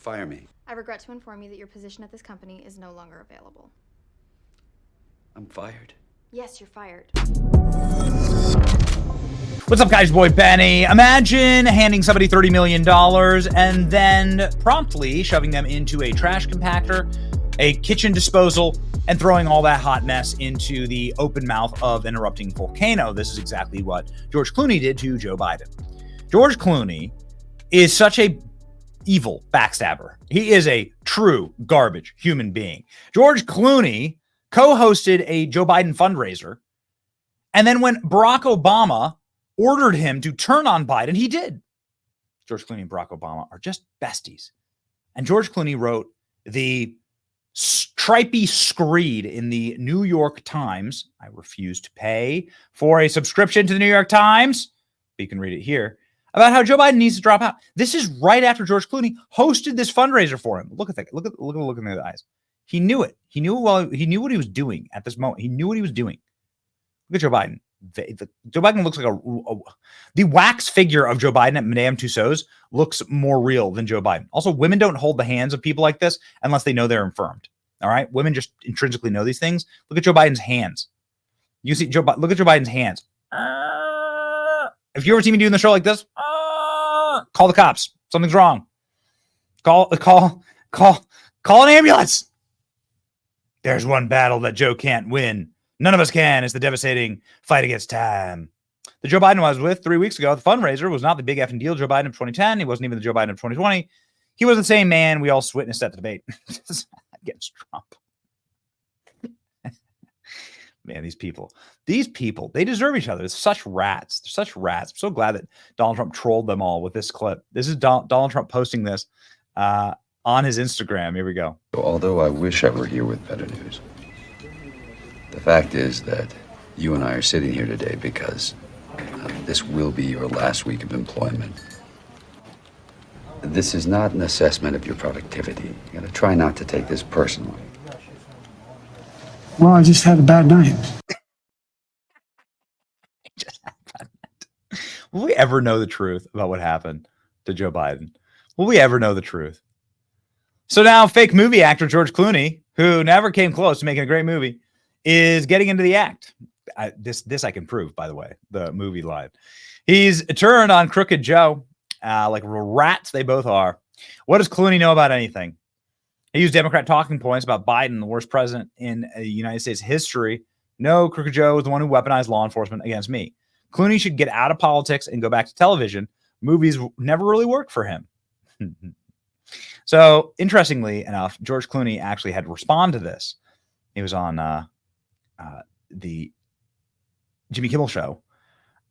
Fire me. I regret to inform you that your position at this company is no longer available. I'm fired. Yes, you're fired. What's up, guys? Boy Benny. Imagine handing somebody $30 million and then promptly shoving them into a trash compactor, a kitchen disposal, and throwing all that hot mess into the open mouth of an erupting volcano. This is exactly what George Clooney did to Joe Biden. George Clooney is such a evil backstabber. He is a true garbage human being. George Clooney co-hosted a Joe Biden fundraiser, and then when Barack Obama ordered him to turn on Biden, he did. George Clooney and Barack Obama are just besties. And George Clooney wrote the stripy screed in the New York Times. I refuse to pay for a subscription to the New York Times, but you can read it here, about how Joe Biden needs to drop out. This is right after George Clooney hosted this fundraiser for him. Look at that. Look at the look in the eyes. He knew it. He knew it while he knew what he was doing at this moment. He knew what he was doing. Look at Joe Biden. Joe Biden looks like the wax figure of Joe Biden at Madame Tussauds looks more real than Joe Biden. Also, women don't hold the hands of people like this unless they know they're infirmed. All right, women just intrinsically know these things. Look at Joe Biden's hands. You see look at Joe Biden's hands. If you ever see me doing the show like this, call the cops. Something's wrong. Call an ambulance. There's one battle that Joe can't win. None of us can. It's the devastating fight against time. The Joe Biden I was with 3 weeks ago, the fundraiser, was not the big effing deal Joe Biden of 2010. He wasn't even the Joe Biden of 2020. He was the same man we all witnessed at the debate against Trump. Man, these people, they deserve each other. They're such rats. They're such rats. I'm so glad that Donald Trump trolled them all with this clip. This is Donald Trump posting this on his Instagram. Here we go. Although I wish I were here with better news, the fact is that you and I are sitting here today because this will be your last week of employment. This is not an assessment of your productivity. You gotta try not to take this personally. Well, I just had a bad night. Will we ever know the truth about what happened to Joe Biden? Will we ever know the truth? So now fake movie actor George Clooney, who never came close to making a great movie, is getting into the act. This I can prove, by the way, the movie line. He's turned on Crooked Joe, like rats they both are. What does Clooney know about anything? He used Democrat talking points about Biden, the worst president in United States history. No, Crooked Joe is the one who weaponized law enforcement against me. Clooney should get out of politics and go back to television. Movies never really worked for him. So, interestingly enough, George Clooney actually had to respond to this. He was on the Jimmy Kimmel show,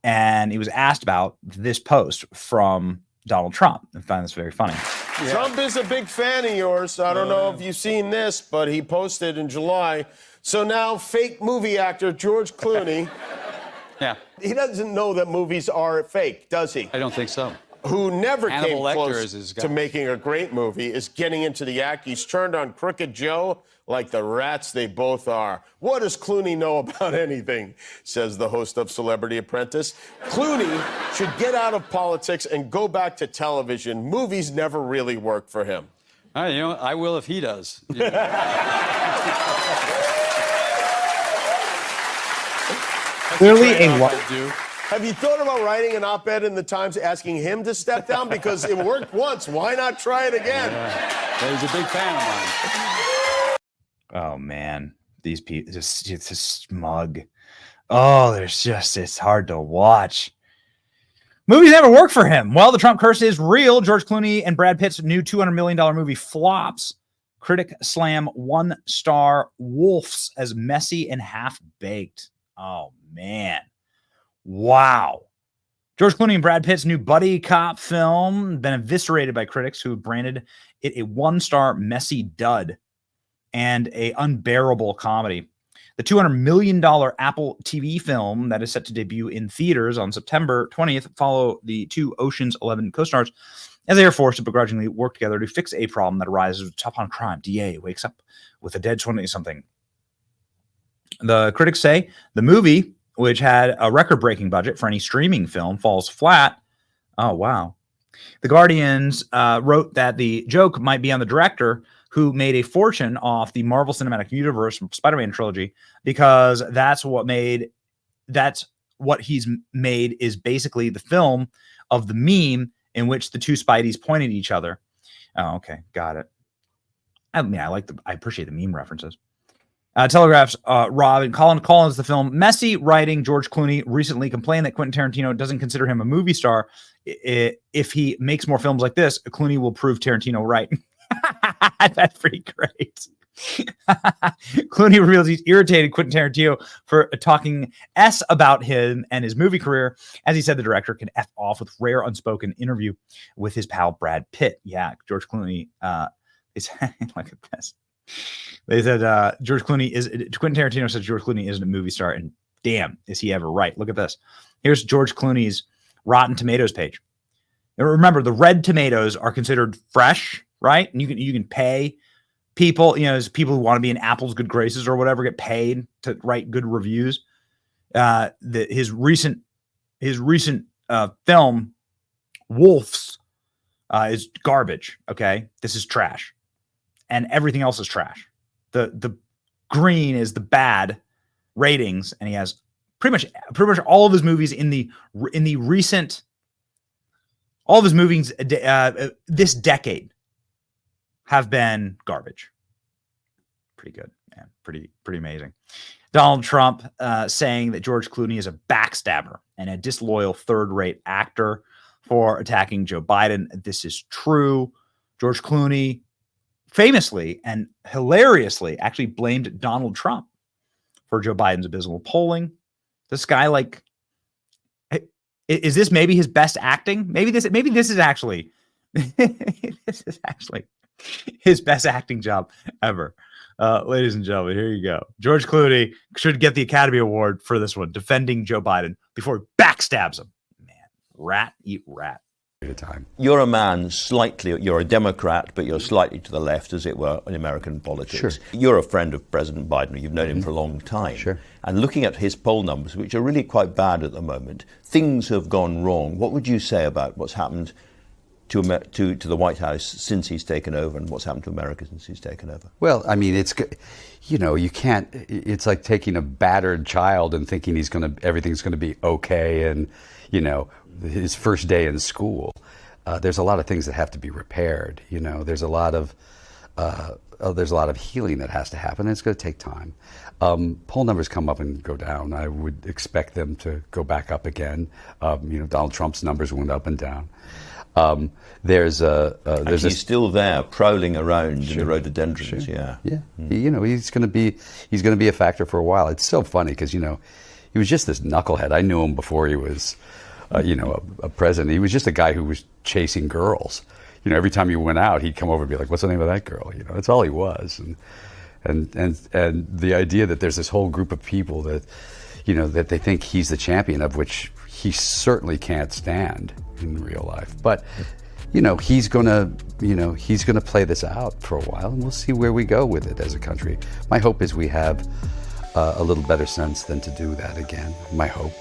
and he was asked about this post from Donald Trump. I find this very funny. Yeah. Trump is a big fan of yours. I don't know if you've seen this, but he posted in July. So now fake movie actor George Clooney. Yeah. He doesn't know that movies are fake, does he? I don't think so. Who never Hannibal came Lecter close is to making a great movie, is getting into the act. He's turned on Crooked Joe like the rats they both are. What does Clooney know about anything, says the host of Celebrity Apprentice. Clooney should get out of politics and go back to television. Movies never really work for him. I will if he does. Clearly a what? Have you thought about writing an op-ed in the Times asking him to step down? Because it worked once. Why not try it again? Yeah. He's a big fan of mine. Oh, man. These people, it's a smug. Oh, it's hard to watch. Movies never work for him. Well, the Trump curse is real. George Clooney and Brad Pitt's new $200 million movie flops. Critic slam 1-star Wolves as messy and half-baked. Oh, man. Wow. George Clooney and Brad Pitt's new buddy cop film been eviscerated by critics who branded it a 1-star messy dud and a unbearable comedy. The $200 million Apple TV film that is set to debut in theaters on September 20th follow the two Ocean's 11 co-stars as they are forced to begrudgingly work together to fix a problem that arises with top-on crime. DA wakes up with a dead 20-something. The critics say the movie, which had a record-breaking budget for any streaming film, falls flat. Oh, wow. The Guardians wrote that the joke might be on the director, who made a fortune off the Marvel Cinematic Universe Spider-Man trilogy, because that's what he's made is basically the film of the meme in which the two Spideys point at each other. Oh, okay, got it. I mean, I appreciate the meme references. Telegraph's Rob and Colin Collins, the film messy writing. George Clooney recently complained that Quentin Tarantino doesn't consider him a movie star. If he makes more films like this, Clooney will prove Tarantino right. That's pretty great. Clooney reveals he's irritated Quentin Tarantino for talking about him and his movie career. As he said, the director can F off with rare unspoken interview with his pal Brad Pitt. Yeah, George Clooney is look at this. They said Quentin Tarantino said George Clooney isn't a movie star, and damn, is he ever right. Look at this. Here's George Clooney's Rotten Tomatoes page. Now remember, the red tomatoes are considered fresh, right? And you can pay people, there's people who want to be in Apple's good graces or whatever, get paid to write good reviews. His recent film, Wolves, is garbage. Okay, this is trash. And everything else is trash. The green is the bad ratings, and he has pretty much all of his movies in the recent, all of his movies this decade have been garbage. Pretty good, man. Pretty amazing. Donald Trump saying that George Clooney is a backstabber and a disloyal third-rate actor for attacking Joe Biden. This is true. George Clooney famously and hilariously actually blamed Donald Trump for Joe Biden's abysmal polling. This guy, is this maybe his best acting? Maybe this is actually his best acting job ever. Ladies and gentlemen, here you go. George Clooney should get the Academy Award for this one, defending Joe Biden before he backstabs him. Man, rat eat rat. Time. You're a man you're a Democrat, but you're slightly to the left, as it were, in American politics. Sure. You're a friend of President Biden. You've known him for a long time. Sure. And looking at his poll numbers, which are really quite bad at the moment, things have gone wrong. What would you say about what's happened to the White House since he's taken over, and what's happened to America since he's taken over? Well, I mean, you can't. It's like taking a battered child and thinking everything's gonna be okay, and his first day in school. There's a lot of things that have to be repaired. There's a lot of healing that has to happen, and it's going to take time. Poll numbers come up and go down. I would expect them to go back up again. Donald Trump's numbers went up and down. He's still there, prowling around in the rhododendrons. Sure. Yeah. Mm-hmm. He's going to be a factor for a while. It's so funny because he was just this knucklehead. I knew him before he was a president. He was just a guy who was chasing girls. Every time he went out, he'd come over and be like, "What's the name of that girl?" That's all he was. And the idea that there's this whole group of people that, that they think he's the champion of, which he certainly can't stand in real life. But, he's gonna play this out for a while, and we'll see where we go with it as a country. My hope is we have a little better sense than to do that again. My hope.